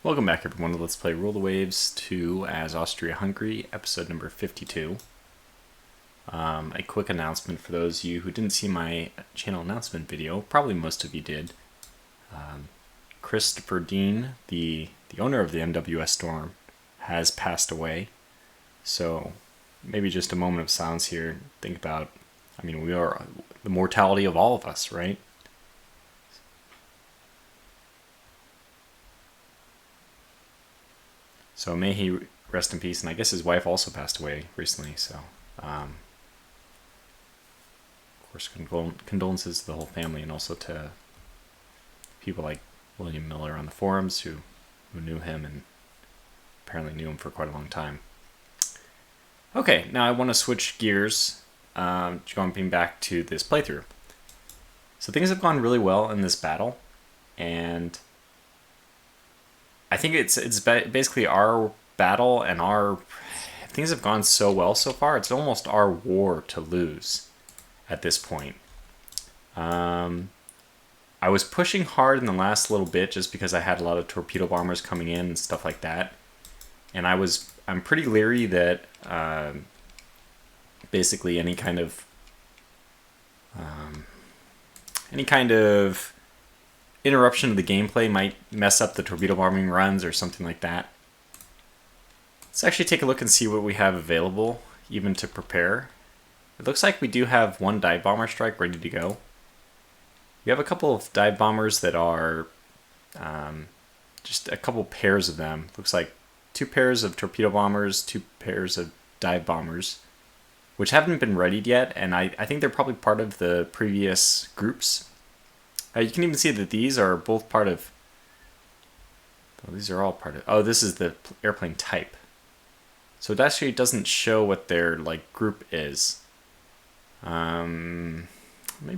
Welcome back everyone to Let's Play Rule the Waves 2 as Austria-Hungary, episode number 52. A quick announcement for those of you who didn't see my channel announcement video, probably most of you did. Christopher Dean, the owner of the MWS Storm, has passed away. So maybe just a moment of silence here. Think about, we are the mortality of all of us, right? So may he rest in peace, and I guess his wife also passed away recently, so of course condolences to the whole family and also to people like William Miller on the forums who knew him and apparently knew him for quite a long time. Okay, now I want to switch gears, jumping back to this playthrough. So things have gone really well in this battle, and I think it's basically our battle, and things have gone so well so far. It's almost our war to lose at this point. I was pushing hard in the last little bit just because I had a lot of torpedo bombers coming in and stuff like that, and I'm pretty leery that basically any kind of interruption of the gameplay might mess up the torpedo bombing runs or something like that. Let's actually take a look and see what we have available, even to prepare. It looks like we do have one dive bomber strike ready to go. We have a couple of dive bombers that are just a couple pairs of them. Looks like 2 pairs of torpedo bombers, 2 pairs of dive bombers, which haven't been readied yet, and I think they're probably part of the previous groups. You can even see that these are both part of... Oh, these are all part of... Oh, this is the airplane type. So it actually doesn't show what their group is. Maybe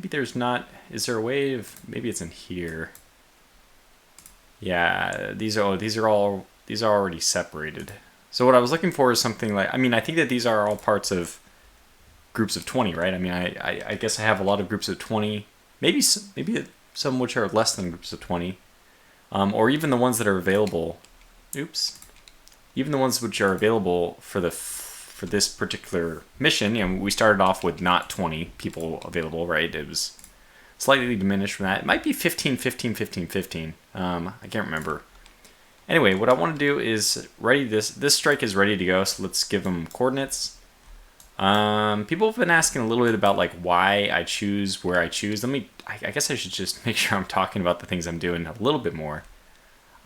there's not... Is there a way of... Maybe it's in here. Yeah, these are already separated. So what I was looking for is something like... I think that these are all parts of groups of 20, right? I guess I have a lot of groups of 20. Maybe some which are less than groups of 20, or even the ones that are available. Even the ones which are available for this particular mission. We started off with not 20 people available, right? It was slightly diminished from that. It might be 15, 15, 15, 15. I can't remember. Anyway, what I want to do is ready this. This strike is ready to go. So let's give them coordinates. People have been asking a little bit about why I choose where I choose. I guess I should just make sure I'm talking about the things I'm doing a little bit more.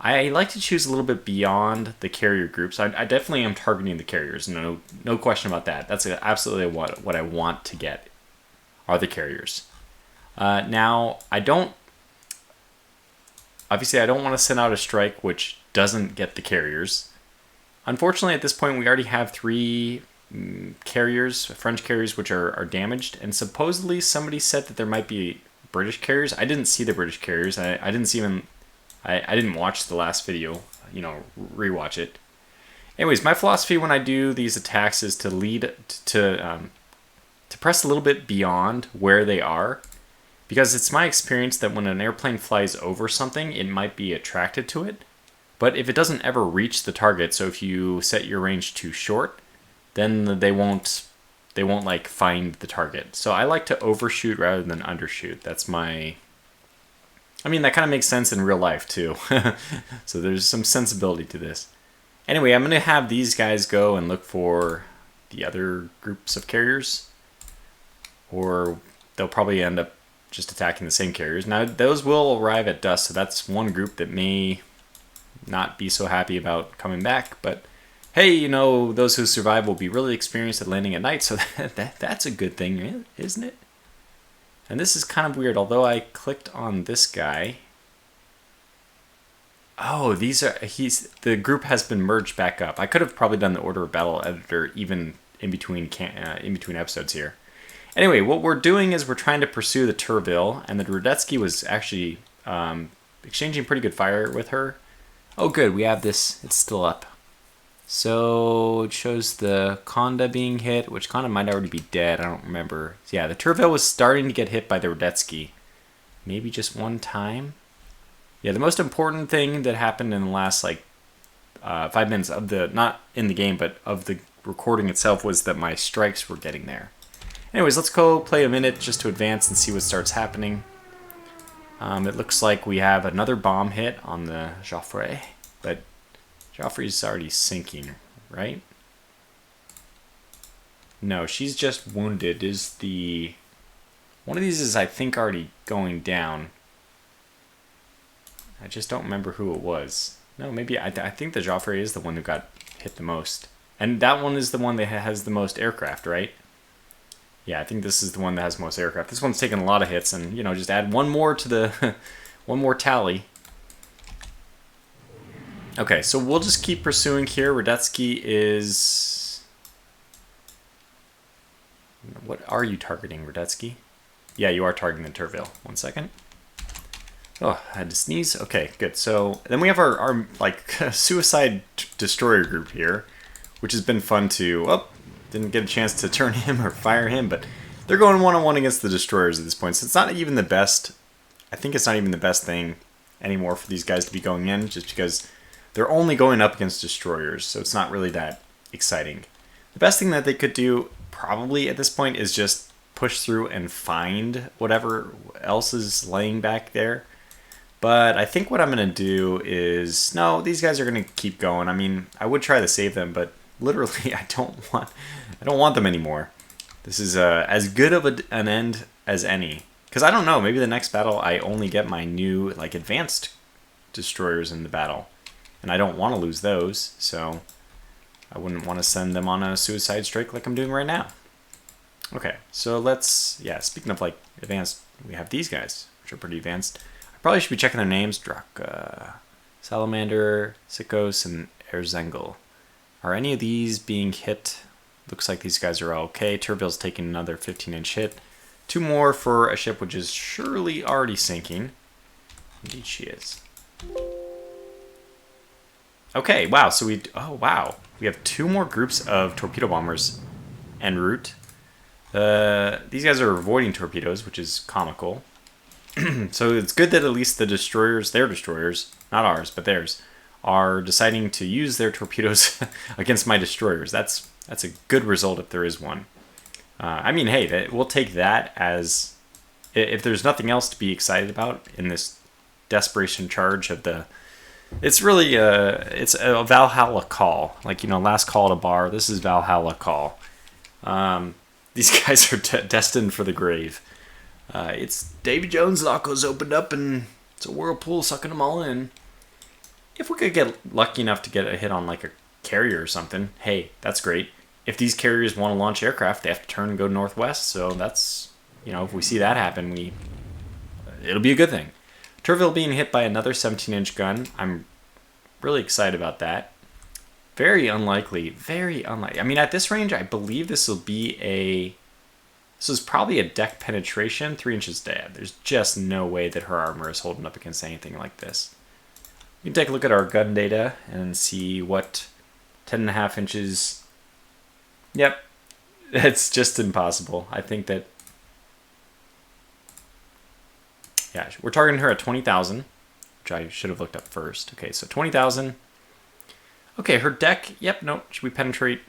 I like to choose a little bit beyond the carrier groups. I definitely am targeting the carriers. No question about that. That's absolutely what I want to get are the carriers. Now I don't want to send out a strike which doesn't get the carriers. Unfortunately, at this point, we already have 3 carriers, French carriers, which are damaged, and supposedly somebody said that there might be British carriers. I didn't see the British carriers. I didn't watch the last video, rewatch it. Anyways, my philosophy when I do these attacks is to press a little bit beyond where they are, because it's my experience that when an airplane flies over something, it might be attracted to it, but if it doesn't ever reach the target, so if you set your range too short, then they won't find the target. So I like to overshoot rather than undershoot. That's my... that kind of makes sense in real life too. So there's some sensibility to this. Anyway, I'm going to have these guys go and look for the other groups of carriers, or they'll probably end up just attacking the same carriers. Now, those will arrive at dusk, so that's one group that may not be so happy about coming back, but hey, those who survive will be really experienced at landing at night, so that's a good thing, isn't it? And this is kind of weird, although I clicked on this guy. Oh, the group has been merged back up. I could have probably done the order of battle editor even in between episodes here. Anyway, what we're doing is we're trying to pursue the Turville, and the Radetzky was actually exchanging pretty good fire with her. Oh, good, we have this. It's still up. So it shows the Conda being hit, which Conda might already be dead. I don't remember. Yeah, the Turville was starting to get hit by the Radetzky. Maybe just one time. Yeah, the most important thing that happened in the last 5 minutes of the, not in the game, but of the recording itself, was that my strikes were getting there. Anyways, let's go play a minute just to advance and see what starts happening. It looks like we have another bomb hit on the Joffre, but Joffrey's already sinking, right? No, she's just wounded. One of these is, I think, already going down. I just don't remember who it was. No, maybe, I think the Joffre is the one who got hit the most. And that one is the one that has the most aircraft, right? Yeah, I think this is the one that has most aircraft. This one's taking a lot of hits, and, just add one more to the, one more tally. Okay, so we'll just keep pursuing here. Radetzky is... What are you targeting, Radetzky? Yeah, you are targeting the Turville. 1 second. Oh, I had to sneeze. Okay, good. So then we have our suicide destroyer group here, which has been fun to... Oh, didn't get a chance to turn him or fire him, but they're going one-on-one against the destroyers at this point. So it's not even the best... I think it's not even the best thing anymore for these guys to be going in, just because they're only going up against destroyers, so it's not really that exciting. The best thing that they could do probably at this point is just push through and find whatever else is laying back there. But I think what I'm going to do is... No, these guys are going to keep going. I mean, I would try to save them, but literally I don't want them anymore. This is as good of an end as any. Because I don't know, maybe the next battle I only get my new advanced destroyers in the battle. And I don't want to lose those, so I wouldn't want to send them on a suicide strike like I'm doing right now. Okay, so let's... Yeah, speaking of advanced, we have these guys, which are pretty advanced. I probably should be checking their names. Drak, Salamander, Sikos, and Erzengel. Are any of these being hit? Looks like these guys are all okay. Turville's taking another 15-inch hit. 2 more for a ship which is surely already sinking. Indeed she is. Okay, wow, so we have 2 more groups of torpedo bombers en route. These guys are avoiding torpedoes, which is comical. So it's good that at least the destroyers, their destroyers, not ours, but theirs, are deciding to use their torpedoes against my destroyers. That's a good result if there is one. I mean, hey, we'll take that as... If there's nothing else to be excited about in this desperation charge of the... It's really it's a Valhalla call. Last call at a bar. This is Valhalla call. These guys are destined for the grave. It's Davy Jones' lockers opened up and it's a whirlpool sucking them all in. If we could get lucky enough to get a hit on a carrier or something, hey, that's great. If these carriers want to launch aircraft, they have to turn and go northwest. So that's, if we see that happen, it'll be a good thing. Turville being hit by another 17-inch gun. I'm really excited about that. Very unlikely. Very unlikely. I mean, at this range, I believe this will be This is probably a deck penetration, 3 inches dead. There's just no way that her armor is holding up against anything like this. We can take a look at our gun data and see what 10.5 inches... Yep, it's just impossible. I think that... Yeah, we're targeting her at 20,000, which I should have looked up first. Okay, so 20,000. Okay, her deck, yep, no, should we penetrate?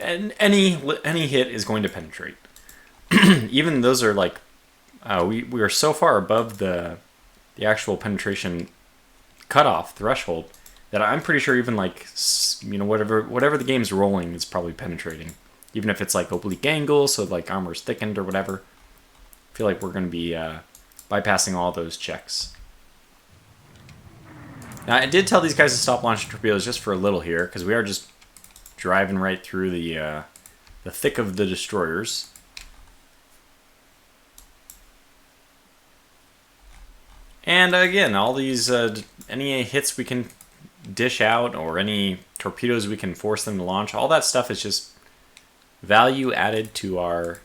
And any hit is going to penetrate. Even those are we are so far above the actual penetration cutoff threshold that I'm pretty sure even whatever the game's rolling is probably penetrating. Even if it's oblique angle, so armor's thickened or whatever. I feel like we're going to be bypassing all those checks. Now, I did tell these guys to stop launching torpedoes just for a little here, because we are just driving right through the thick of the destroyers. And again, all these any hits we can dish out or any torpedoes we can force them to launch, all that stuff is just value added to our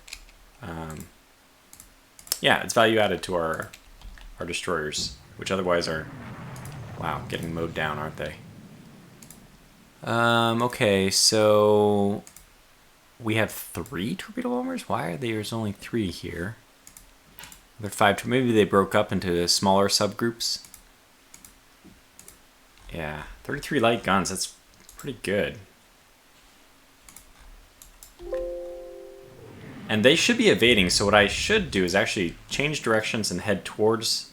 it's value added to our destroyers, which otherwise are getting mowed down, aren't they? Okay, so we have 3 torpedo bombers. Why are there's only 3 here? There are 5. Maybe they broke up into smaller subgroups. Yeah, 33 light guns. That's pretty good. And they should be evading, so what I should do is actually change directions and head towards...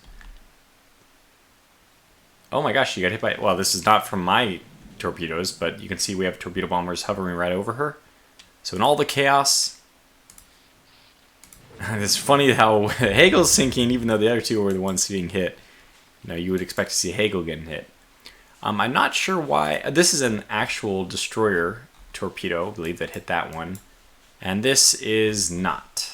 Oh my gosh, she got hit by... Well, this is not from my torpedoes, but you can see we have torpedo bombers hovering right over her. So in all the chaos... It's funny how Hagel's sinking, even though the other two were the ones being hit. You would expect to see Hagel getting hit. I'm not sure why... This is an actual destroyer torpedo, I believe, that hit that one. And this is not.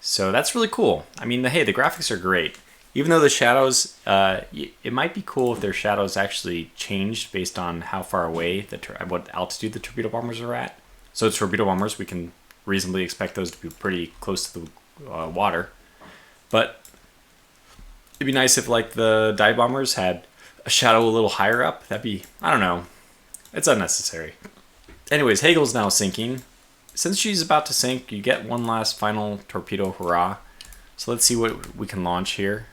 So that's really cool. I mean, hey, the graphics are great. Even though the shadows, it might be cool if their shadows actually changed based on how far away, what altitude the torpedo bombers are at. So it's torpedo bombers, we can reasonably expect those to be pretty close to the water. But it'd be nice if, like, the dive bombers had a shadow a little higher up. That'd be, I don't know. It's unnecessary. Anyways, Hagel's now sinking. Since she's about to sink, you get one last final torpedo hurrah. So let's see what we can launch here.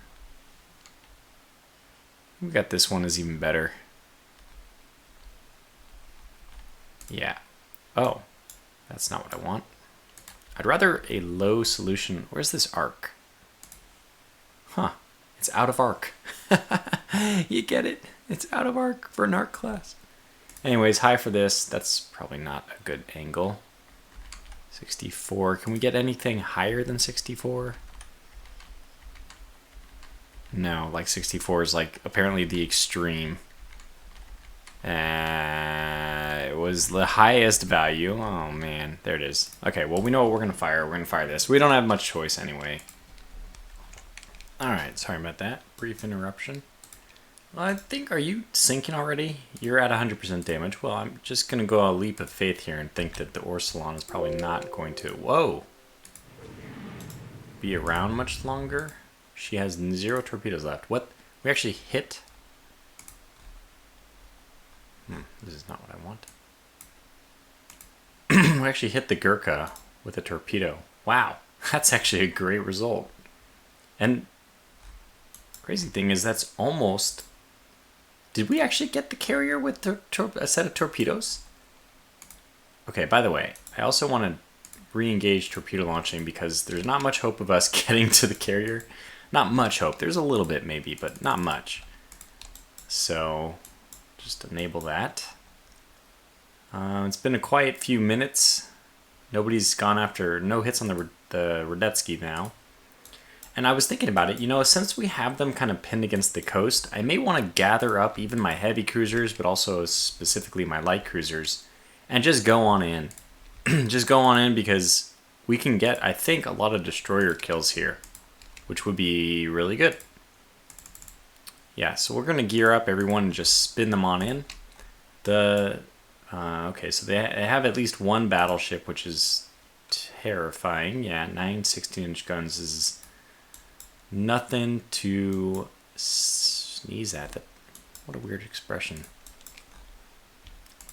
We got this one is even better. Yeah. Oh, that's not what I want. I'd rather a low solution. Where's this arc? Huh. It's out of arc. You get it? It's out of arc for an arc class. Anyways, high for this. That's probably not a good angle. 64. Can we get anything higher than 64? No, like 64 is like apparently the extreme. It was the highest value. Oh man, there it is. Okay, well we know what we're gonna fire. We're gonna fire this. We don't have much choice anyway. Alright, sorry about that. Brief interruption. Well, I think, are you sinking already? You're at 100% damage. Well, I'm just going to go a leap of faith here and think that the Orsalon is probably not going to, whoa, be around much longer. She has 0 torpedoes left. What? We actually hit? This is not what I want. We actually hit the Gurkha with a torpedo. Wow, that's actually a great result. And crazy thing is that's almost... Did we actually get the carrier with a set of torpedoes? Okay, by the way, I also want to re-engage torpedo launching because there's not much hope of us getting to the carrier. Not much hope. There's a little bit maybe, but not much. So, just enable that. It's been a quiet few minutes. Nobody's gone after... No hits on the Radetzky now. And I was thinking about it, since we have them kind of pinned against the coast, I may want to gather up even my heavy cruisers, but also specifically my light cruisers, and just go on in. Just go on in because we can get, I think, a lot of destroyer kills here, which would be really good. Yeah, so we're going to gear up everyone and just spin them on in. Okay, so they have at least one battleship, which is terrifying. Yeah, 9 16-inch guns is... nothing to sneeze at. What a weird expression.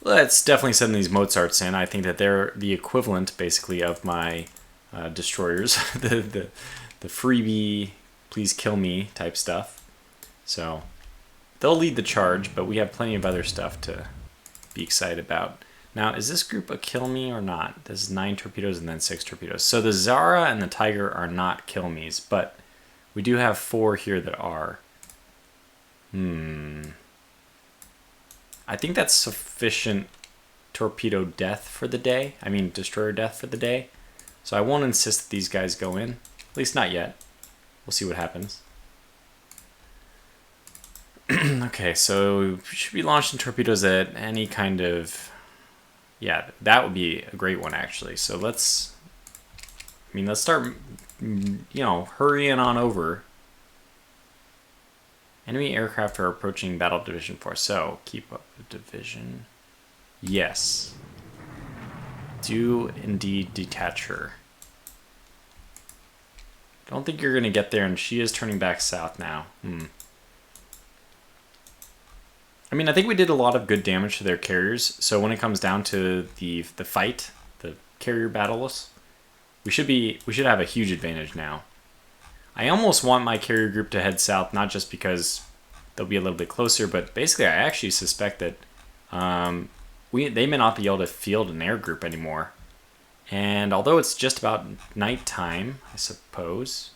Let's definitely send these Mozarts in. I think that they're the equivalent, basically, of my destroyers. the freebie, please kill me type stuff. So they'll lead the charge, but we have plenty of other stuff to be excited about. Now, is this group a kill me or not? This is 9 torpedoes and then 6 torpedoes. So the Zara and the Tiger are not kill me's, but we do have 4 here that are. I think that's sufficient torpedo death for the day. I mean, destroyer death for the day. So I won't insist that these guys go in. At least not yet. We'll see what happens. Okay, so we should be launching torpedoes at any kind of... Yeah, that would be a great one, actually. So let's start... hurrying on over. Enemy aircraft are approaching battle division 4. So, keep up the division. Yes. Do indeed detach her. Don't think you're going to get there, and she is turning back south now. I mean, I think we did a lot of good damage to their carriers, so when it comes down to the fight, the carrier battles, we should have a huge advantage now. I almost want my carrier group to head south, not just because they'll be a little bit closer. But basically, I actually suspect that they may not be able to field an air group anymore. And although it's just about nighttime, I suppose.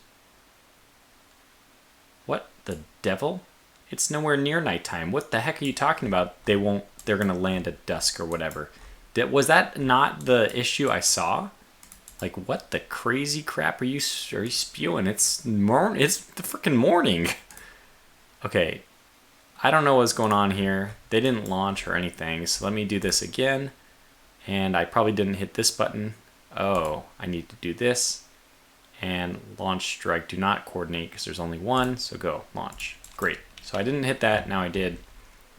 What the devil? It's nowhere near nighttime. What the heck are you talking about? They're gonna land at dusk or whatever. Was that not the issue I saw? Like, what the crazy crap are you spewing? It's the freaking morning. Okay, I don't know what's going on here. They didn't launch or anything, so let me do this again. And I probably didn't hit this button. Oh, I need to do this. And launch, strike, do not coordinate because there's only one. So go, launch. Great. So I didn't hit that, now I did.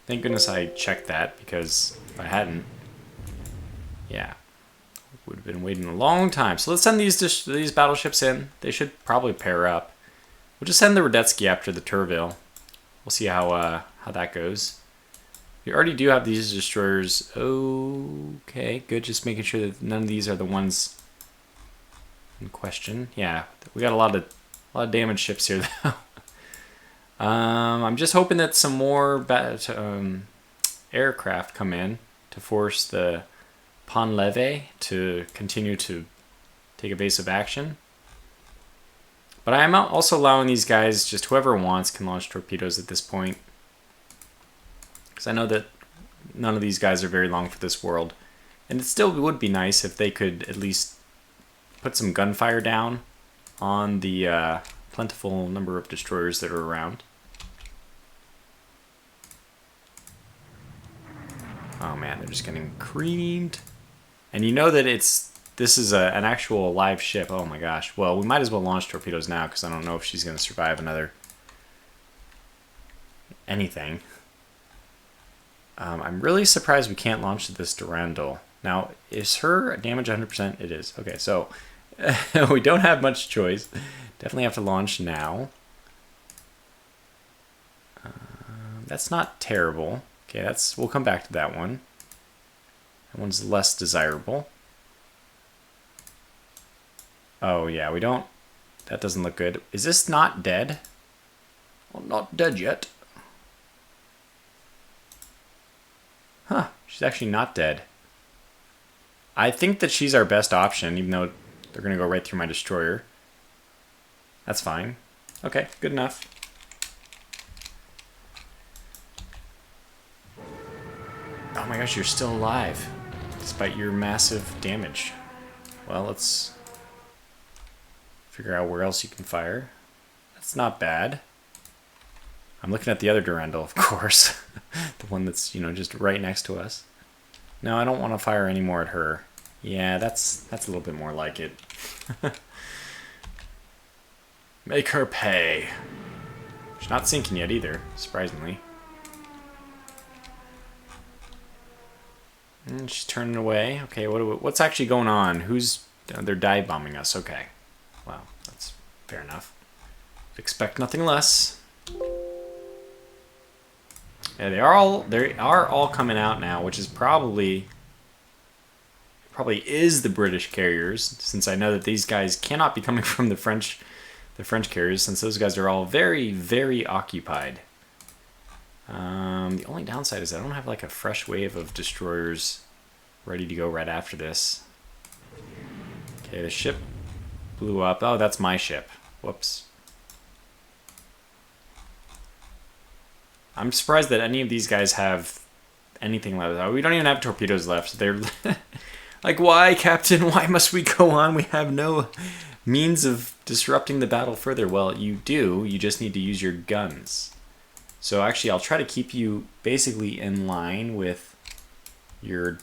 Thank goodness I checked that, because if I hadn't, yeah, would have been waiting a long time. So let's send these battleships in. They should probably pair up. We'll just send the Radetzky after the Turville. We'll see how that goes. We already do have these destroyers. Okay, good. Just making sure that none of these are the ones in question. Yeah, we got a lot of damaged ships here though. I'm just hoping that some more aircraft come in to force the Pont-Levé to continue to take evasive action. But I am also allowing these guys, just whoever wants can launch torpedoes at this point. Because I know that none of these guys are very long for this world. And it still would be nice if they could at least put some gunfire down on the plentiful number of destroyers that are around. Oh man, they're just getting creamed. And you know that this is an actual live ship. Oh my gosh. Well, we might as well launch torpedoes now because I don't know if she's going to survive another anything. I'm really surprised we can't launch this Durandal. Now, is her damage 100%? It is. Okay, so we don't have much choice. Definitely have to launch now. That's not terrible. Okay, we'll come back to that one. That one's less desirable. Oh yeah, that doesn't look good. Is this not dead? Well, not dead yet. Huh, she's actually not dead. I think that she's our best option, even though they're going to go right through my destroyer. That's fine. Okay, good enough. Oh my gosh, you're still alive, despite your massive damage. Well, let's figure out where else you can fire. That's not bad. I'm looking at the other Durandal, of course. The one that's, just right next to us. No, I don't want to fire any more at her. Yeah, that's a little bit more like it. Make her pay. She's not sinking yet either, surprisingly. And she's turning away. Okay, what's actually going on? They're dive bombing us. Okay. Well, that's fair enough. Expect nothing less. Yeah, they are all coming out now, which is probably is the British carriers, since I know that these guys cannot be coming from the French carriers, since those guys are all very, very occupied. The only downside is I don't have like a fresh wave of destroyers ready to go right after this. Okay, the ship blew up. Oh, that's my ship. Whoops. I'm surprised that any of these guys have anything left. Oh, we don't even have torpedoes left. They're like, why, Captain? Why must we go on? We have no means of disrupting the battle further. Well, you do. You just need to use your guns. So actually, I'll try to keep you basically in line with your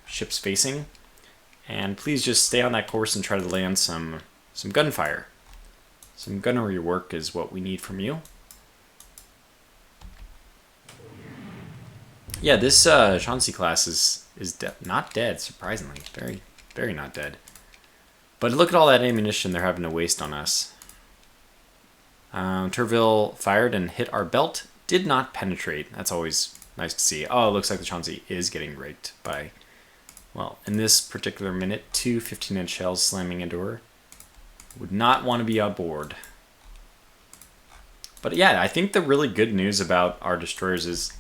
ships facing. And please just stay on that course and try to land some gunfire. Some gunnery work is what we need from you. Yeah, this Chauncey class is not dead, surprisingly. Very, very not dead. But look at all that ammunition they're having to waste on us. Turville fired and hit our belt. Did not penetrate. That's always nice to see. Oh, it looks like the Chauncey is getting raked by, well, in this particular minute, 2 15-inch shells slamming into her. Would not want to be aboard. But yeah, I think the really good news about our destroyers is,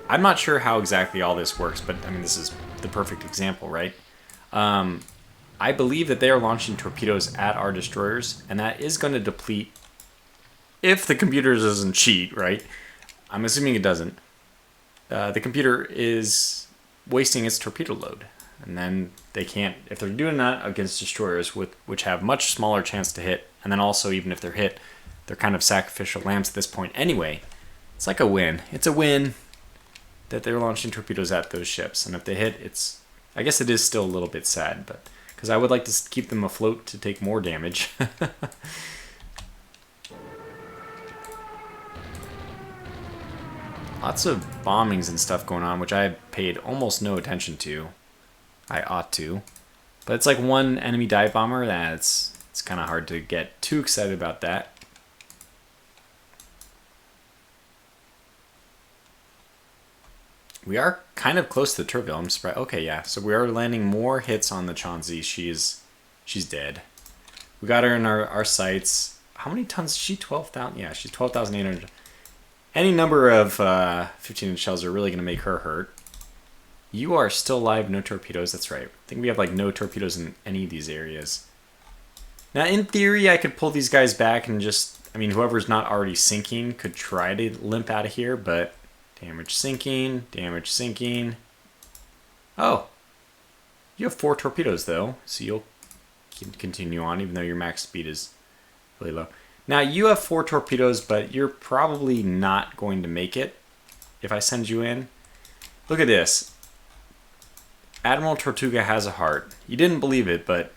I'm not sure how exactly all this works, but I mean, this is the perfect example, right? I believe that they are launching torpedoes at our destroyers, and that is going to deplete, if the computer doesn't cheat, right? I'm assuming it doesn't. The computer is wasting its torpedo load, and then they can't, if they're doing that against destroyers which have much smaller chance to hit, and then also even if they're hit, they're kind of sacrificial lambs at this point anyway. It's like a win. It's a win that they're launching torpedoes at those ships, and if they hit, it's, I guess it is still a little bit sad, but because I would like to keep them afloat to take more damage. Lots of bombings and stuff going on, which I paid almost no attention to. I ought to. But it's like one enemy dive bomber. It's kind of hard to get too excited about that. We are kind of close to the Turville. I'm surprised. Okay, yeah. So we are landing more hits on the Chauncey. She's dead. We got her in our sights. How many tons is she? 12,000? Yeah, she's 12,800. Any number of 15-inch shells are really going to make her hurt. You are still alive, no torpedoes. That's right. I think we have like no torpedoes in any of these areas. Now, in theory, I could pull these guys back and just, I mean, whoever's not already sinking could try to limp out of here, but damage sinking, damage sinking. Oh, you have 4 torpedoes though, so you'll continue on even though your max speed is really low. Now, you have 4 torpedoes, but you're probably not going to make it if I send you in. Look at this. Admiral Tortuga has a heart. You didn't believe it, but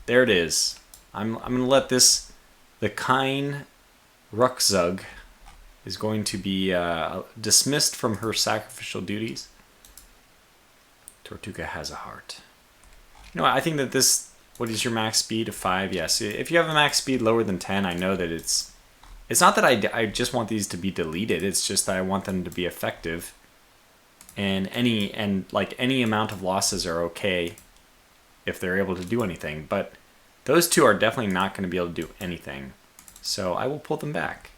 there it is. I'm going to let this, the Kine Ruckzug is going to be dismissed from her sacrificial duties. Tortuga has a heart. You know what, I think that this, what is your max speed? 5? Yes. If you have a max speed lower than 10, I know that it's not that I just want these to be deleted. It's just that I want them to be effective. And any amount of losses are okay if they're able to do anything. But those two are definitely not going to be able to do anything. So I will pull them back.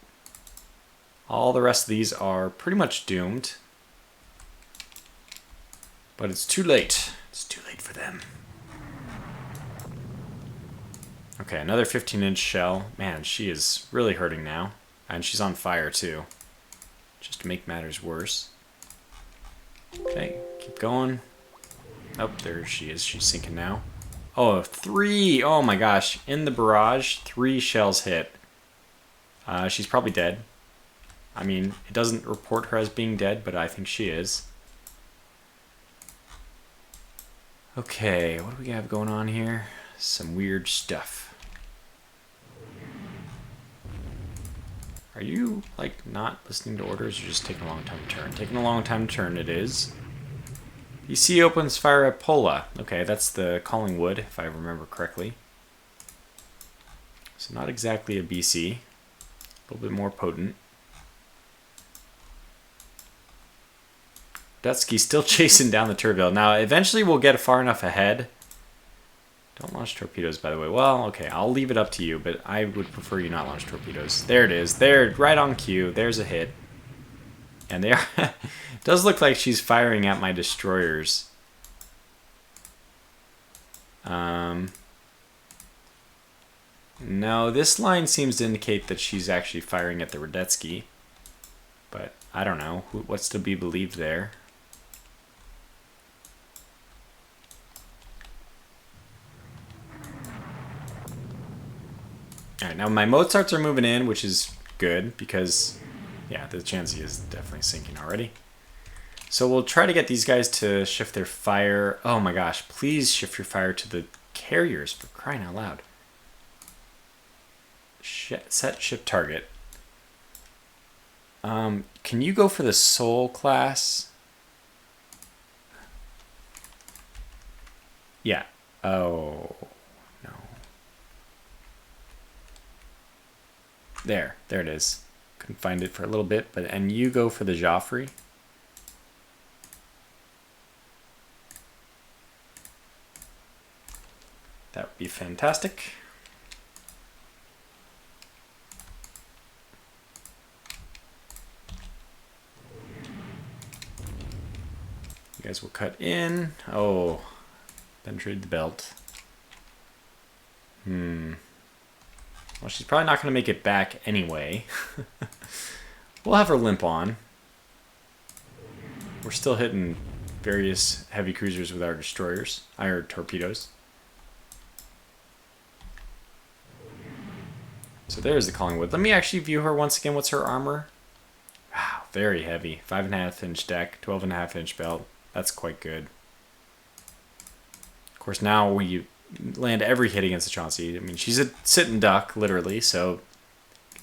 All the rest of these are pretty much doomed. But it's too late. It's too late for them. Okay, another 15-inch shell. Man, she is really hurting now. And she's on fire, too. Just to make matters worse. Okay, keep going. Oh, there she is. She's sinking now. Oh, 3! Oh my gosh. In the barrage, 3 shells hit. She's probably dead. I mean, it doesn't report her as being dead, but I think she is. Okay, what do we have going on here? Some weird stuff. Are you, like, not listening to orders or just taking a long time to turn? Taking a long time to turn, it is. BC opens fire at Pola. Okay, that's the Collingwood, if I remember correctly. So not exactly a BC. A little bit more potent. Dutski's still chasing down the Turville. Now, eventually we'll get far enough ahead. Don't launch torpedoes, by the way. Well, okay, I'll leave it up to you, but I would prefer you not launch torpedoes. There it is. There, right on cue. There's a hit. And they are... it does look like she's firing at my destroyers. No, this line seems to indicate that she's actually firing at the Radetzky. But I don't know. What's to be believed there? Alright, now my Mozarts are moving in, which is good because, yeah, the Chansey is definitely sinking already. So we'll try to get these guys to shift their fire. Oh my gosh, please shift your fire to the carriers, for crying out loud. Set ship target. Can you go for the Soul class? Yeah. Oh, no. There it is. Couldn't find it for a little bit, and you go for the Joffrey. That would be fantastic. You guys will cut in. Oh, penetrated the belt. Well, she's probably not going to make it back anyway. We'll have her limp on. We're still hitting various heavy cruisers with our destroyers, our torpedoes. So there's the Collingwood. Let me actually view her once again. What's her armor? Wow, very heavy. 5.5 inch deck, 12.5 inch belt. That's quite good. Of course, now we land every hit against the Chauncey. I mean, she's a sitting duck, literally, so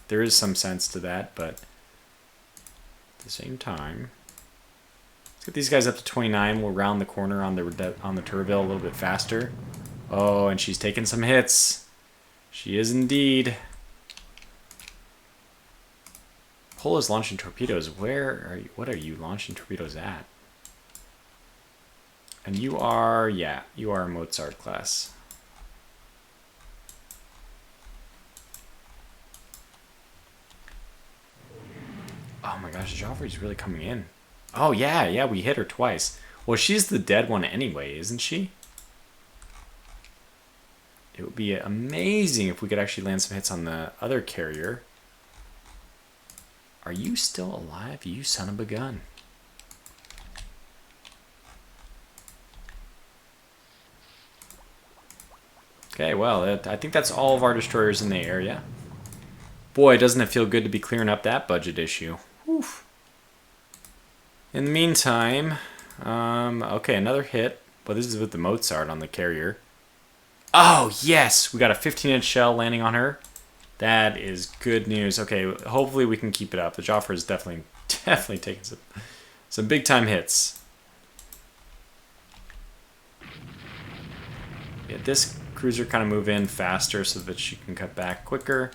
there is some sense to that, but at the same time, let's get these guys up to 29. We'll round the corner on the Turville a little bit faster. Oh, and she's taking some hits. She is indeed. Pole is launching torpedoes. Where are you? What are you launching torpedoes at? And you are, yeah, you are a Mozart class. Oh my gosh, Joffrey's really coming in. Oh yeah, we hit her twice. Well, she's the dead one anyway, isn't she? It would be amazing if we could actually land some hits on the other carrier. Are you still alive, you son of a gun? Okay, well, I think that's all of our destroyers in the area. Boy, doesn't it feel good to be clearing up that budget issue. Oof. In the meantime, okay, another hit. Well, this is with the Mozart on the carrier. Oh, yes! We got a 15-inch shell landing on her. That is good news. Okay, hopefully we can keep it up. The Joffre is definitely taking some big-time hits. Yeah, this cruiser kind of move in faster so that she can cut back quicker.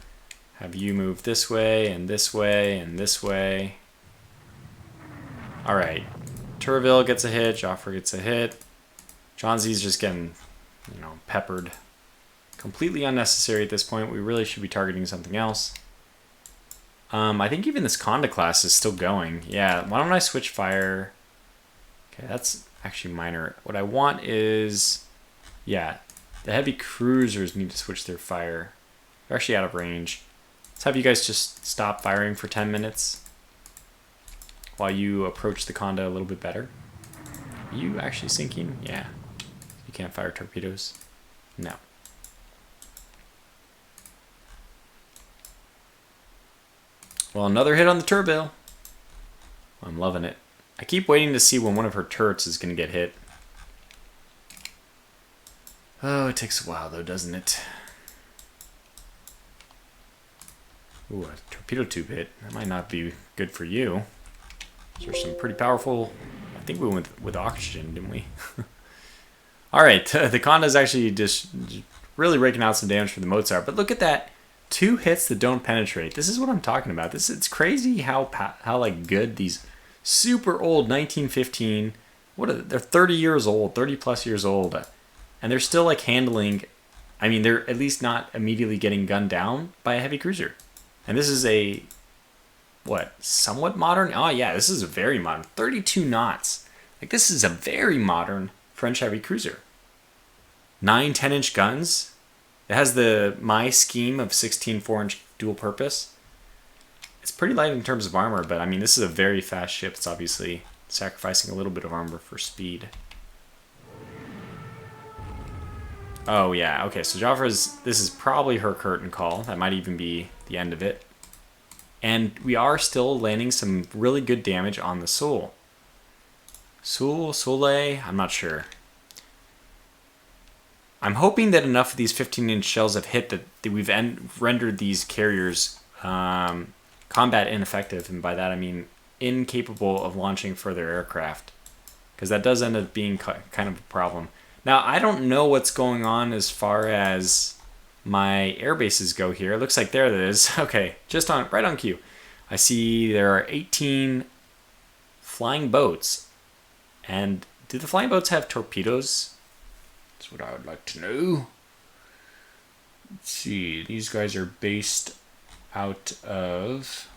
Have you move this way and this way and this way. All right, Turville gets a hit. Joffre gets a hit. Chauncey's just getting, peppered. Completely unnecessary at this point. We really should be targeting something else. I think even this Conda class is still going. Yeah, why don't I switch fire? Okay, that's actually minor. What I want is, yeah, the heavy cruisers need to switch their fire. They're actually out of range. Let's have you guys just stop firing for 10 minutes while you approach the Conda a little bit better. Are you actually sinking? Yeah. You can't fire torpedoes? No. Well, another hit on the Turville. I'm loving it. I keep waiting to see when one of her turrets is going to get hit. Oh, it takes a while though, doesn't it? Ooh, a torpedo tube hit. That might not be good for you. There's some pretty powerful... I think we went with oxygen, didn't we? Alright, the Conda is actually just really raking out some damage for the Mozart. But look at that. 2 hits that don't penetrate. This is what I'm talking about. It's crazy how like good these super old 1915... They're 30 years old, 30 plus years old. And they're still like handling... I mean, they're at least not immediately getting gunned down by a heavy cruiser. And this is a... what? Somewhat modern? Oh yeah, this is a very modern. 32 knots. Like, this is a very modern French heavy cruiser. 9 10-inch guns. It has my scheme of 16 4-inch dual purpose. It's pretty light in terms of armor, but I mean, this is a very fast ship. It's obviously sacrificing a little bit of armor for speed. Oh yeah, okay, so this is probably her curtain call. That might even be the end of it. And we are still landing some really good damage on the Soul. Soleil, I'm not sure. I'm hoping that enough of these 15-inch shells have hit that we've rendered these carriers combat ineffective, and by that I mean incapable of launching further aircraft, because that does end up being kind of a problem. Now, I don't know what's going on as far as my air bases go here. It looks like there it is. Okay, right on cue. I see there are 18 flying boats. And do the flying boats have torpedoes? That's what I would like to know. Let's see. These guys are based out of...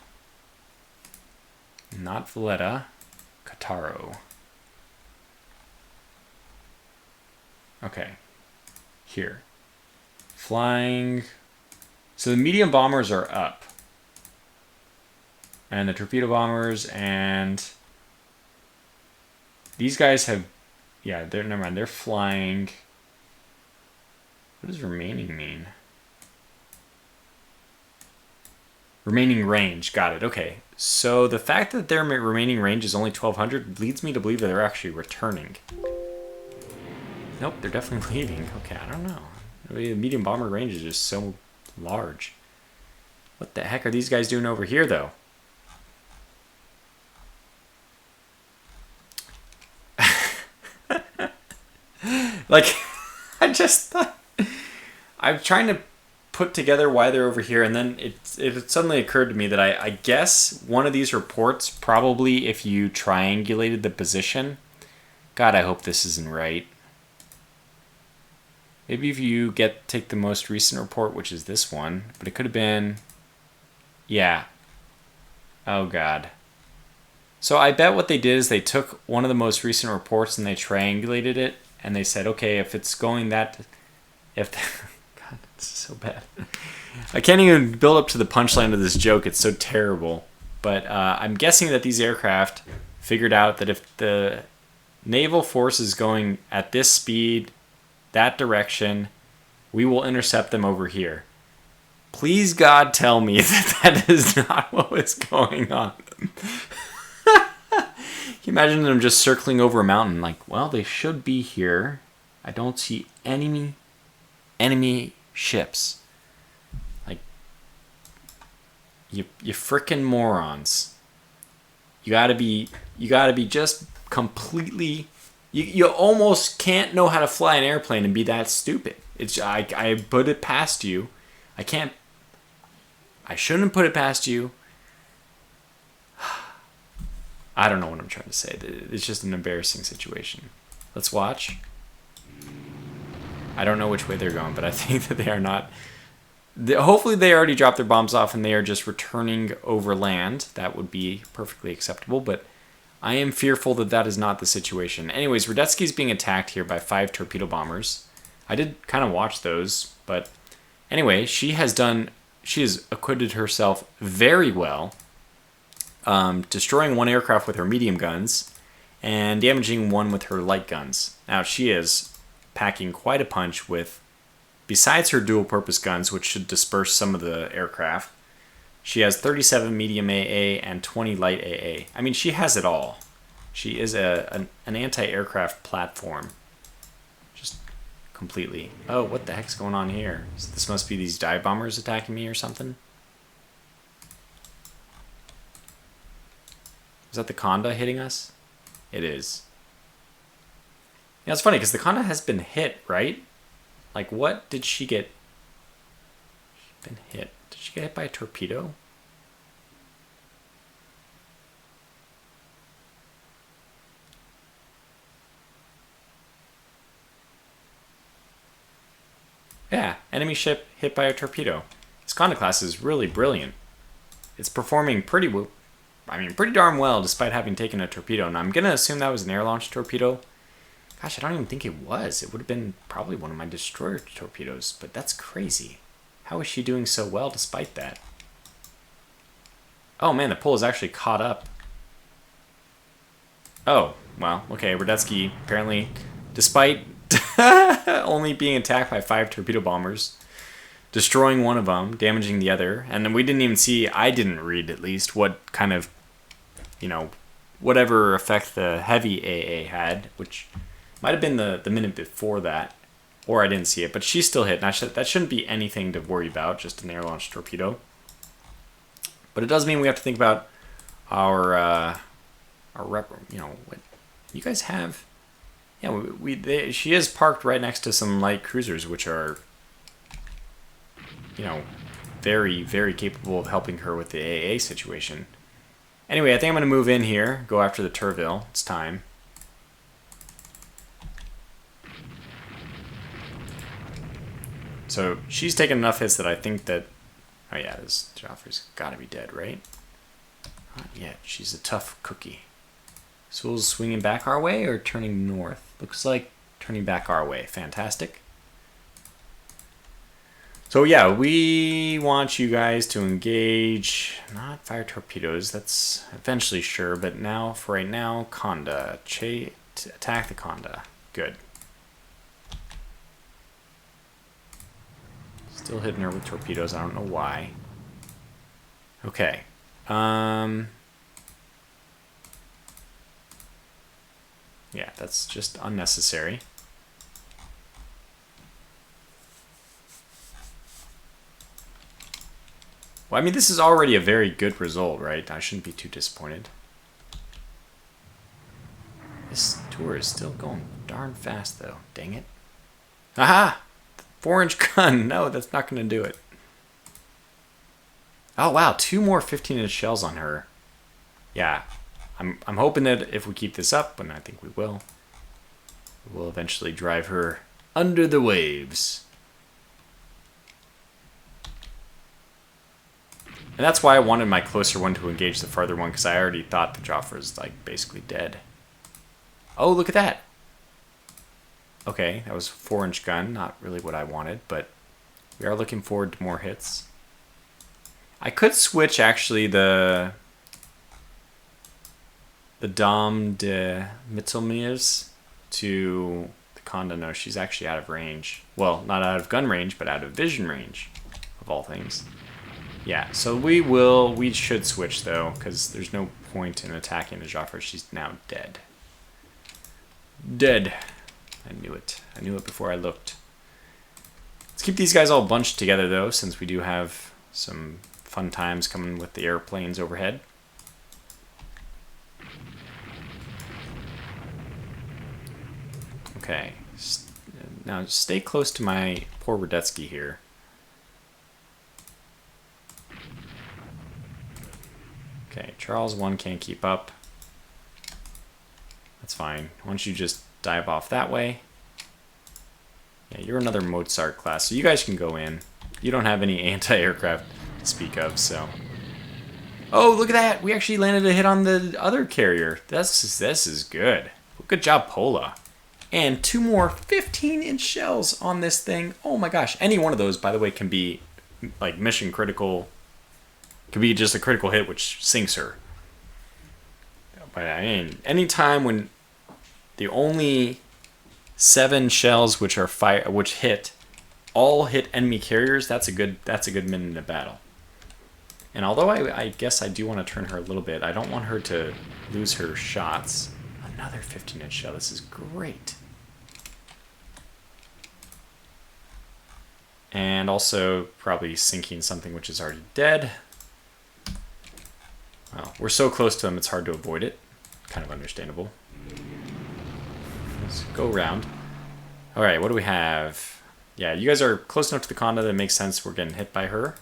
not Valletta, Cattaro. Okay. Here. Flying. So the medium bombers are up. And the torpedo bombers and these guys have, yeah, they're, never mind, they're flying. What does remaining mean? Remaining range, got it, okay. So the fact that their remaining range is only 1,200 leads me to believe that they're actually returning. Nope, they're definitely leaving. Okay, I don't know. The medium bomber range is just so large. What the heck are these guys doing over here, though? Like, I just thought... I'm trying to put together why they're over here, and then it suddenly occurred to me that I guess one of these reports, probably if you triangulated the position... God, I hope this isn't right. Maybe if you take the most recent report, which is this one, but it could have been... Yeah. Oh, God. So I bet what they did is they took one of the most recent reports and they triangulated it, and they said, okay, if it's going that... God, this is so bad. I can't even build up to the punchline of this joke. It's so terrible. But I'm guessing that these aircraft figured out that if the naval force is going at this speed, that direction, we will intercept them over here. Please, God, tell me that that is not what was going on. Can you imagine them just circling over a mountain like, well, they should be here. I don't see enemy ships. Like, you frickin' morons. You gotta be just completely... You almost can't know how to fly an airplane and be that stupid. I put it past you. I shouldn't put it past you. I don't know what I'm trying to say. It's just an embarrassing situation. Let's watch. I don't know which way they're going, but I think that they are not... Hopefully they already dropped their bombs off and they are just returning over land. That would be perfectly acceptable, but I am fearful that that is not the situation. Anyways, Radetzky's being attacked here by 5 torpedo bombers. I did kind of watch those, but anyway, she has acquitted herself very well, destroying 1 aircraft with her medium guns and damaging 1 with her light guns. Now, she is packing quite a punch with, besides her dual-purpose guns, which should disperse some of the aircraft, she has 37 medium AA and 20 light AA. I mean, she has it all. She is an anti-aircraft platform. Just completely. Oh, what the heck's going on here? So this must be these dive bombers attacking me or something? Is that the Conda hitting us? It is. Yeah, it's funny because the Conda has been hit, right? Like, what did she get? She's been hit. Did she get hit by a torpedo? Yeah, enemy ship hit by a torpedo. This Conda class is really brilliant. It's performing pretty darn well despite having taken a torpedo. And I'm going to assume that was an air-launched torpedo. Gosh, I don't even think it was. It would have been probably one of my destroyer torpedoes, but that's crazy. How is she doing so well despite that? Oh man, the pole is actually caught up. Oh, well, okay, Radetzky apparently, despite only being attacked by 5 torpedo bombers, destroying 1 of them, damaging the other, and then we didn't even see, I didn't read at least, what kind of, whatever effect the heavy AA had, which might have been the minute before that, or I didn't see it, but she's still hit, and that shouldn't be anything to worry about, just an air-launched torpedo. But it does mean we have to think about our what you guys have. Yeah, she is parked right next to some light cruisers, which are, very, very capable of helping her with the AA situation. Anyway, I think I'm going to move in here, go after the Turville. It's time. So she's taken enough hits that I think that... Oh yeah, this Joffrey's got to be dead, right? Not yet. She's a tough cookie. Swole's swinging back our way or turning north? Looks like turning back our way. Fantastic. So yeah, we want you guys to engage, not fire torpedoes, that's eventually sure, but now, for right now, Conda. Attack the Conda. Good. Still hitting her with torpedoes, I don't know why. Okay. Yeah, that's just unnecessary. Well, I mean, this is already a very good result, right? I shouldn't be too disappointed. This tour is still going darn fast, though. Dang it. Aha! 4-inch gun. No, that's not going to do it. Oh, wow. 2 more 15-inch shells on her. Yeah. I'm hoping that if we keep this up, and I think we will eventually drive her under the waves. And that's why I wanted my closer one to engage the farther one, because I already thought the Joffre's like basically dead. Oh, look at that. Okay, that was a 4-inch gun. Not really what I wanted, but we are looking forward to more hits. I could switch actually the Dame de Mittelmeers to the Conda. No, she's actually out of range. Well, not out of gun range, but out of vision range, of all things. Yeah, so we should switch though, because there's no point in attacking the Joffre. She's now dead. Dead. I knew it. I knew it before I looked. Let's keep these guys all bunched together though, since we do have some fun times coming with the airplanes overhead. Okay. Now stay close to my poor Radetzky here. Okay, Charles 1 can't keep up. That's fine. Why don't you just dive off that way? Yeah, you're another Mozart class, so you guys can go in. You don't have any anti-aircraft to speak of, so... Oh, look at that! We actually landed a hit on the other carrier. This is good. Good job, Pola. And 2 more 15-inch shells on this thing. Oh my gosh. Any one of those, by the way, can be like mission critical. Could be just a critical hit which sinks her. But I mean, anytime when the only 7 shells which are all hit enemy carriers, that's a good minute of battle. And although I guess I do want to turn her a little bit, I don't want her to lose her shots. Another 15-inch shell. This is great. And also probably sinking something which is already dead. Well, we're so close to them, it's hard to avoid it. Kind of understandable. Let's go around. All right, what do we have? Yeah, you guys are close enough to the Conda that it makes sense we're getting hit by her.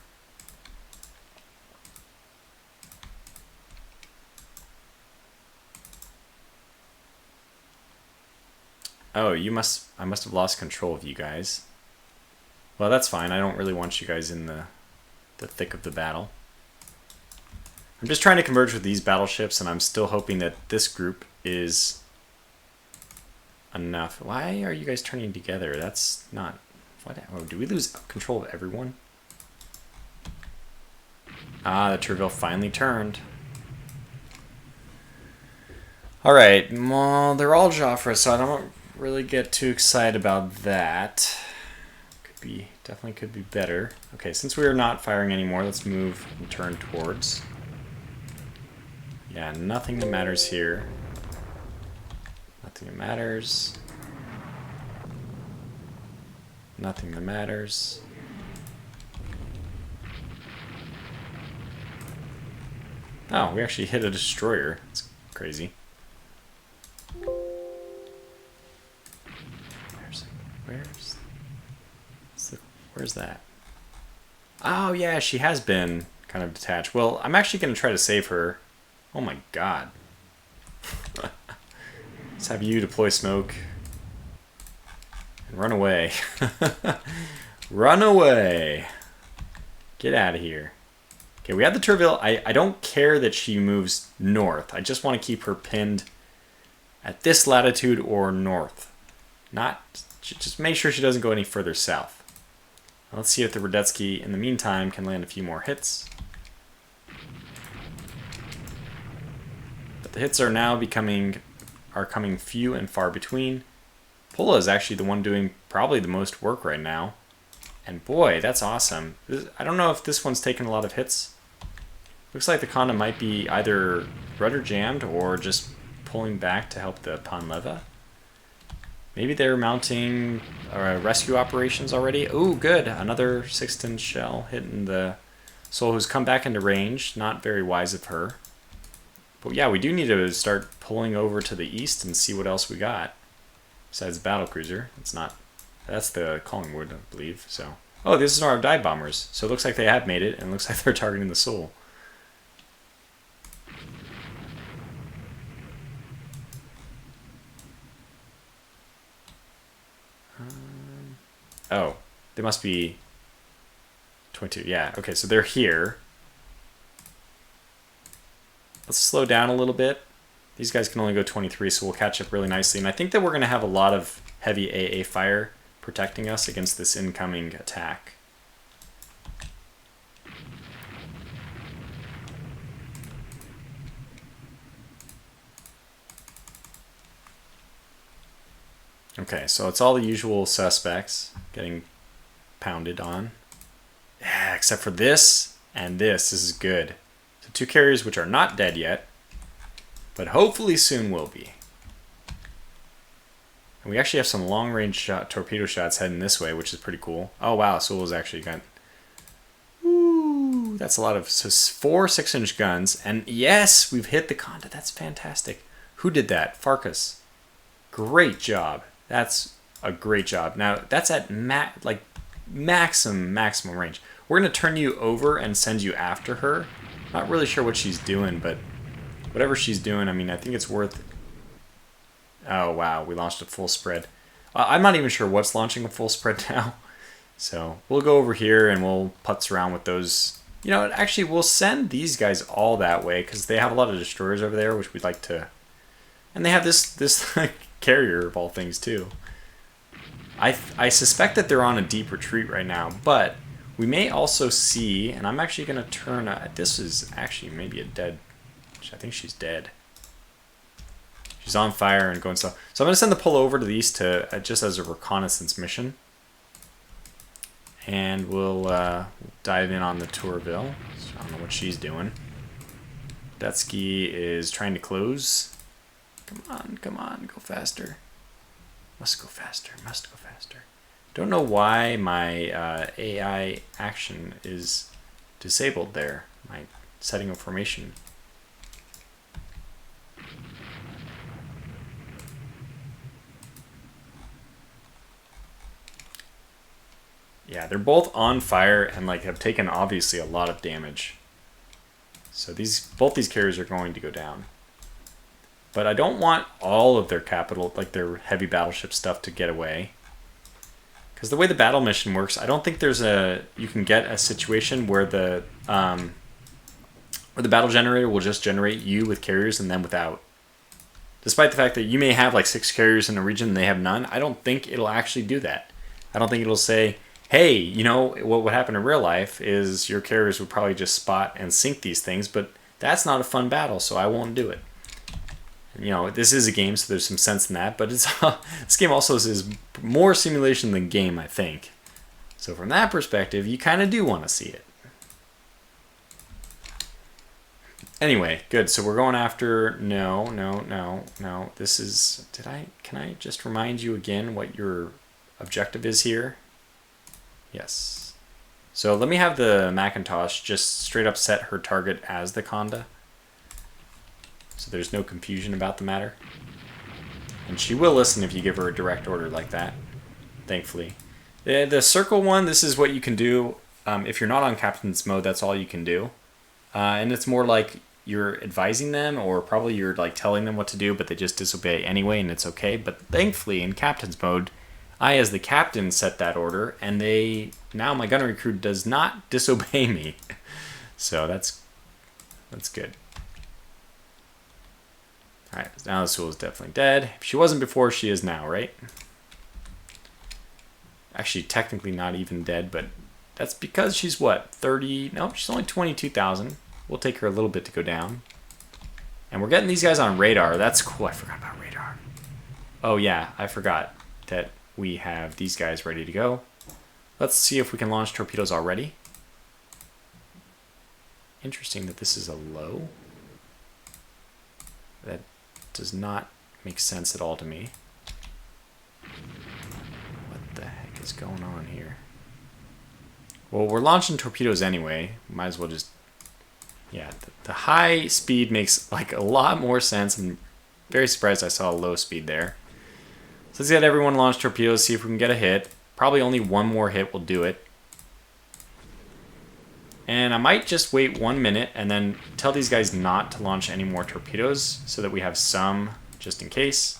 Oh, I must have lost control of you guys. Well, that's fine. I don't really want you guys in the thick of the battle. I'm just trying to converge with these battleships, and I'm still hoping that this group is enough. Why are you guys turning together? That's not... What? Oh, do we lose control of everyone? Ah, the Turville finally turned. Alright, well, they're all Joffre, so I don't really get too excited about that. Definitely could be better. Okay, since we are not firing anymore, let's move and turn towards. Yeah, nothing that matters here. Nothing that matters. Nothing that matters. Oh, we actually hit a destroyer. It's crazy. Where's that? Oh yeah, she has been kind of detached. Well, I'm actually going to try to save her. Oh my god. Let's have you deploy smoke. And run away. Run away. Get out of here. Okay, we have the Turville. I don't care that she moves north. I just want to keep her pinned at this latitude or north. Just make sure she doesn't go any further south. Let's see if the Radetzky, in the meantime, can land a few more hits. But the hits are now coming few and far between. Pula is actually the one doing probably the most work right now. And boy, that's awesome. I don't know if this one's taking a lot of hits. Looks like the Conda might be either rudder jammed or just pulling back to help the Panleva. Maybe they're mounting rescue operations already. Oh, good. Another 6-inch shell hitting the Soul, who's come back into range. Not very wise of her. But yeah, we do need to start pulling over to the east and see what else we got. Besides the battlecruiser. That's the Collingwood, I believe. So, oh, this is our dive bombers. So it looks like they have made it, and it looks like they're targeting the Soul. Oh, they must be 22. Yeah, okay, so they're here. Let's slow down a little bit. These guys can only go 23, so we'll catch up really nicely. And I think that we're going to have a lot of heavy AA fire protecting us against this incoming attack. Okay, so it's all the usual suspects getting pounded on. Yeah, except for this and this. This is good. So 2 carriers which are not dead yet, but hopefully soon will be. And we actually have some long-range torpedo shots heading this way, which is pretty cool. Oh wow, Sewell's actually got... Ooh, that's a lot of... So 4 6-inch guns, and yes, we've hit the Conda. That's fantastic. Who did that? Farkas. Great job. That's a great job. Now, that's at maximum range. We're going to turn you over and send you after her. Not really sure what she's doing, but whatever she's doing, I mean, I think it's worth... Oh, wow, we launched a full spread. I'm not even sure what's launching a full spread now. So we'll go over here and we'll putz around with those. You know, actually, we'll send these guys all that way because they have a lot of destroyers over there, which we'd like to... And they have this carrier of all things, too. I suspect that they're on a deep retreat right now, but we may also see, and I'm actually going to turn... this is actually maybe a dead... I think she's dead. She's on fire and going slow. So I'm going to send the pull over to the east to just as a reconnaissance mission. And we'll dive in on the Tourville. So I don't know what she's doing. Detsky is trying to close. Come on, go faster. Must go faster, must go faster. Don't know why my AI action is disabled there. My setting of formation. Yeah, they're both on fire and like have taken obviously a lot of damage. So both these carriers are going to go down. But I don't want all of their capital, like their heavy battleship stuff, to get away. Because the way the battle mission works, I don't think you can get a situation where the battle generator will just generate you with carriers and them without. Despite the fact that you may have like 6 carriers in a region and they have none, I don't think it'll actually do that. I don't think it'll say, hey, you know, what would happen in real life is your carriers would probably just spot and sink these things, but that's not a fun battle, so I won't do it. You know, this is a game, so there's some sense in that, but this game also is more simulation than game, I think. So from that perspective, you kind of do want to see it. Anyway, good. So we're going after... No. This is... Can I just remind you again what your objective is here? Yes. So let me have the Macintosh just straight up set her target as the Conda. So there's no confusion about the matter. And she will listen if you give her a direct order like that, thankfully. The circle one, this is what you can do. If you're not on captain's mode, that's all you can do. And it's more like you're advising them, or probably you're like telling them what to do, but they just disobey anyway, and it's okay. But thankfully, in captain's mode, I, as the captain, set that order, and now my gunnery crew does not disobey me. So that's good. Alright, now the Sewell is definitely dead. If she wasn't before, she is now, right? Actually, technically not even dead, but that's because she's what? 30? No, she's only 22,000. We'll take her a little bit to go down. And we're getting these guys on radar. That's cool. I forgot about radar. Oh, yeah. I forgot that we have these guys ready to go. Let's see if we can launch torpedoes already. Interesting that this is a low. That does not make sense at all to me. What the heck is going on here? Well, we're launching torpedoes anyway. Might as well just... Yeah, the high speed makes like a lot more sense. I'm very surprised I saw a low speed there. So let's get everyone launch torpedoes, see if we can get a hit. Probably only one more hit will do it. And I might just wait 1 minute and then tell these guys not to launch any more torpedoes so that we have some just in case.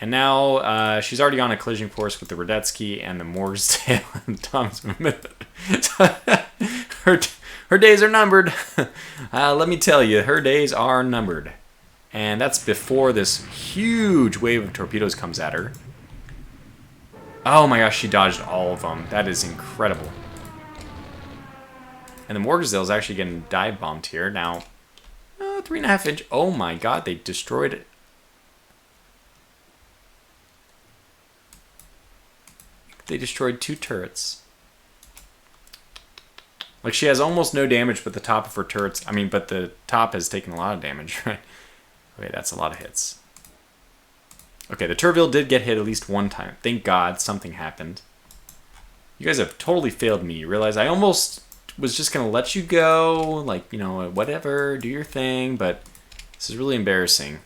And now she's already on a collision course with the Radetzky and the Morgstail and Tom's. Her days are numbered. Let me tell you, her days are numbered. And that's before this huge wave of torpedoes comes at her. Oh my gosh, she dodged all of them. That is incredible. And the Morgstail is actually getting dive bombed here. Now, 3.5 inch. Oh my god, they destroyed it. They destroyed 2 turrets. Like, she has almost no damage, but the top of her turrets... I mean, but the top has taken a lot of damage, right? Okay, that's a lot of hits. Okay, the Turville did get hit at least one time. Thank God something happened. You guys have totally failed me. You realize I almost was just going to let you go. Like, you know, whatever, do your thing. But this is really embarrassing.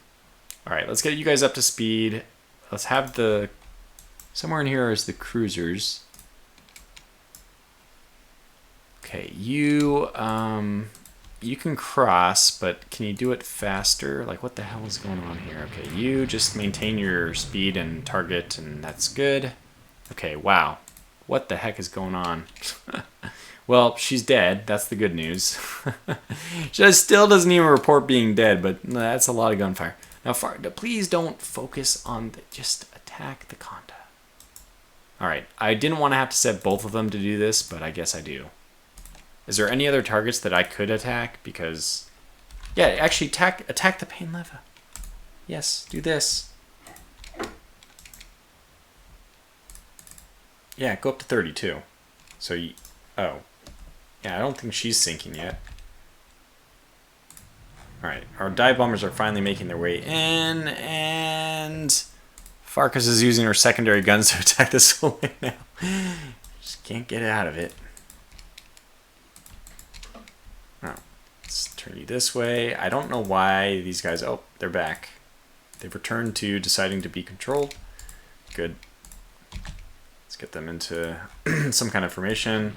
All right, let's get you guys up to speed. Let's have the... Somewhere in here is the cruisers. Okay, you can cross, but can you do it faster? Like, what the hell is going on here? Okay, you just maintain your speed and target, and that's good. Okay, wow. What the heck is going on? Well, she's dead. That's the good news. She still doesn't even report being dead, but that's a lot of gunfire. Now, please don't focus on just attack the Conda. All right, I didn't want to have to set both of them to do this, but I guess I do. Is there any other targets that I could attack? Because, yeah, actually attack the Pain Leva. Yes, do this. Yeah, go up to 32. So, oh. Yeah, I don't think she's sinking yet. Alright, our dive bombers are finally making their way in, and Farkas is using her secondary guns to attack this away now. Just can't get out of it. Oh, let's turn you this way. I don't know why these guys... Oh, they're back. They've returned to deciding to be controlled. Good. Let's get them into some kind of formation.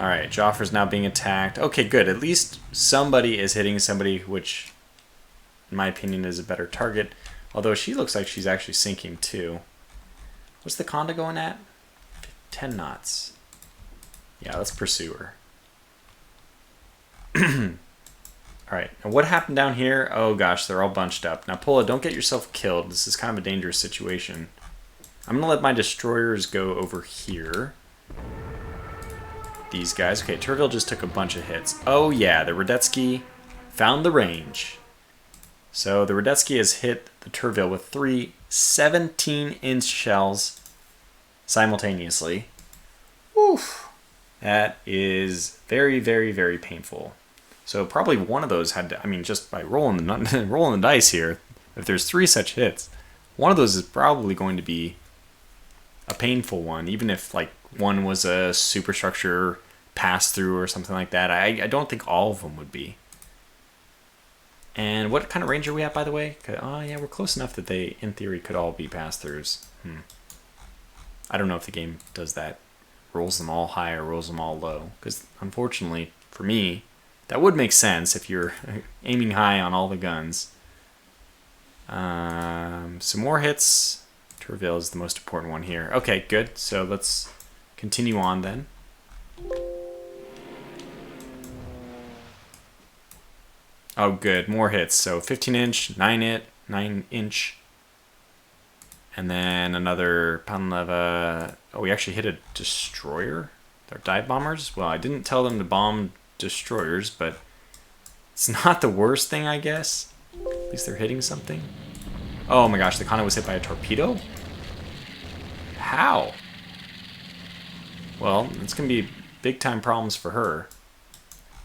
Alright, Joffre's now being attacked. Okay, good. At least somebody is hitting somebody, which, in my opinion, is a better target. Although she looks like she's actually sinking, too. What's the Conda going at? 10 knots. Yeah, let's pursue her. Alright, and what happened down here? Oh gosh, they're all bunched up. Now, Pola, don't get yourself killed. This is kind of a dangerous situation. I'm going to let my destroyers go over here. These guys. Okay, Turville just took a bunch of hits. Oh yeah, the Radetzky found the range. So the Radetzky has hit the Turville with 3 17-inch shells simultaneously. Oof. That is very, very, very painful. So probably one of those had to, I mean, just by rolling the dice here, if there's 3 such hits, one of those is probably going to be a painful one, even if like one was a superstructure pass-through or something like that. I don't think all of them would be. And what kind of range are we at, by the way? Oh, yeah, we're close enough that they, in theory, could all be pass-throughs. I don't know if the game does that. Rolls them all high or rolls them all low. Because, unfortunately, for me, that would make sense if you're aiming high on all the guns. Some more hits. Turville is the most important one here. Okay, good. So let's continue on then. Oh, good. More hits. So 15-inch, 9-inch, and then another Panleva Oh, we actually hit a destroyer? They're dive bombers? Well, I didn't tell them to bomb destroyers, but it's not the worst thing, I guess. At least they're hitting something. Oh my gosh, the Kana was hit by a torpedo? How? Well, it's going to be big time problems for her.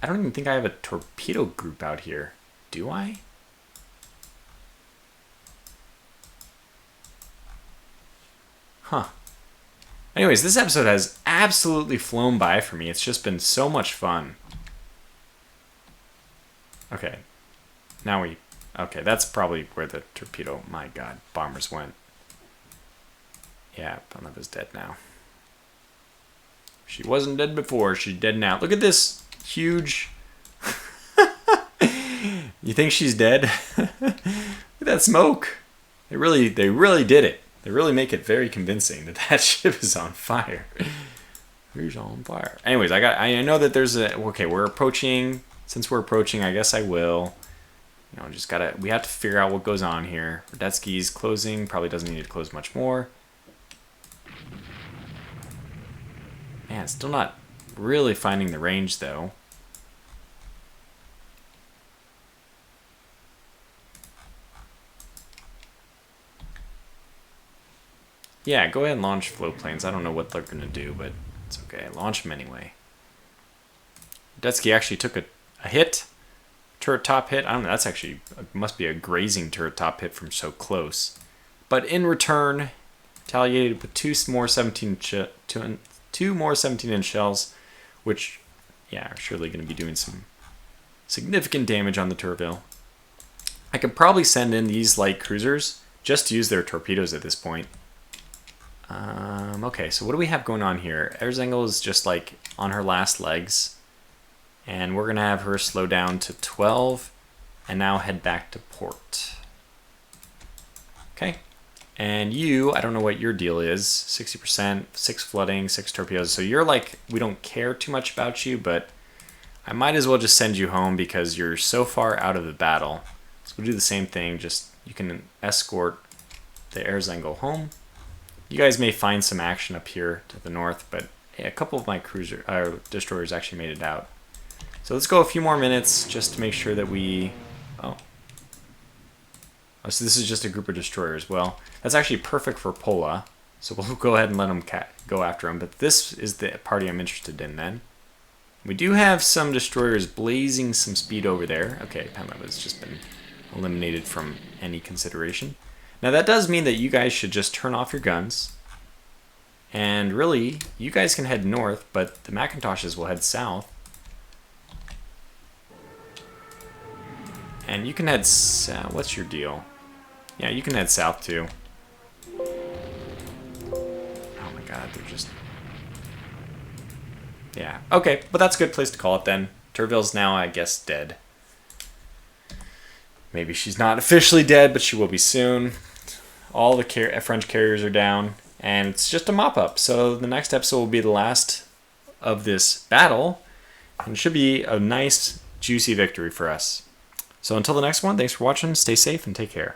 I don't even think I have a torpedo group out here. Do I? Huh. Anyways, this episode has absolutely flown by for me. It's just been so much fun. Okay. Now we... Okay, that's probably where the torpedo, my god, bombers went. Yeah, Panaba's dead now. She wasn't dead before, she's dead now. Look at this huge... You think she's dead? Look at that smoke. They really did it. They really make it very convincing that that ship is on fire. Who's on fire? Anyways, I know that there's a... Okay, we're approaching. Since we're approaching, I guess I will. You know, just gotta... We have to figure out what goes on here. Radetzky's closing. Probably doesn't need to close much more. Man, still not really finding the range, though. Yeah, go ahead and launch float planes. I don't know what they're going to do, but it's okay. Launch them anyway. Radetzky actually took a hit. Turret top hit. I don't know. That's actually... Must be a grazing turret top hit from so close. But in return, retaliated with two more 17-inch shells, which, yeah, are surely going to be doing some significant damage on the Turville. I could probably send in these light cruisers just to use their torpedoes at this point. Okay, so what do we have going on here? Erzengel is just like on her last legs. And we're going to have her slow down to 12 and now head back to port. Okay. And you, I don't know what your deal is. 60%, 6 flooding, 6 torpedoes. So you're like, we don't care too much about you, but I might as well just send you home because you're so far out of the battle. So we'll do the same thing. Just, you can escort the Erzengel home. You guys may find some action up here to the north, but a couple of my destroyers actually made it out. So let's go a few more minutes just to make sure that we... Oh, so this is just a group of destroyers. Well, that's actually perfect for Pola, so we'll go ahead and let them go after him. But this is the party I'm interested in then. We do have some destroyers blazing some speed over there. Okay, Pamela has just been eliminated from any consideration. Now that does mean that you guys should just turn off your guns. And really, you guys can head north, but the Macintoshes will head south. And you can head south. What's your deal? Yeah, you can head south too. Oh my god, they're just... Yeah, okay, but that's a good place to call it then. Turville's now, I guess, dead. Maybe she's not officially dead, but she will be soon. All the French carriers are down, and it's just a mop-up. So the next episode will be the last of this battle, and it should be a nice, juicy victory for us. So until the next one, thanks for watching, stay safe, and take care.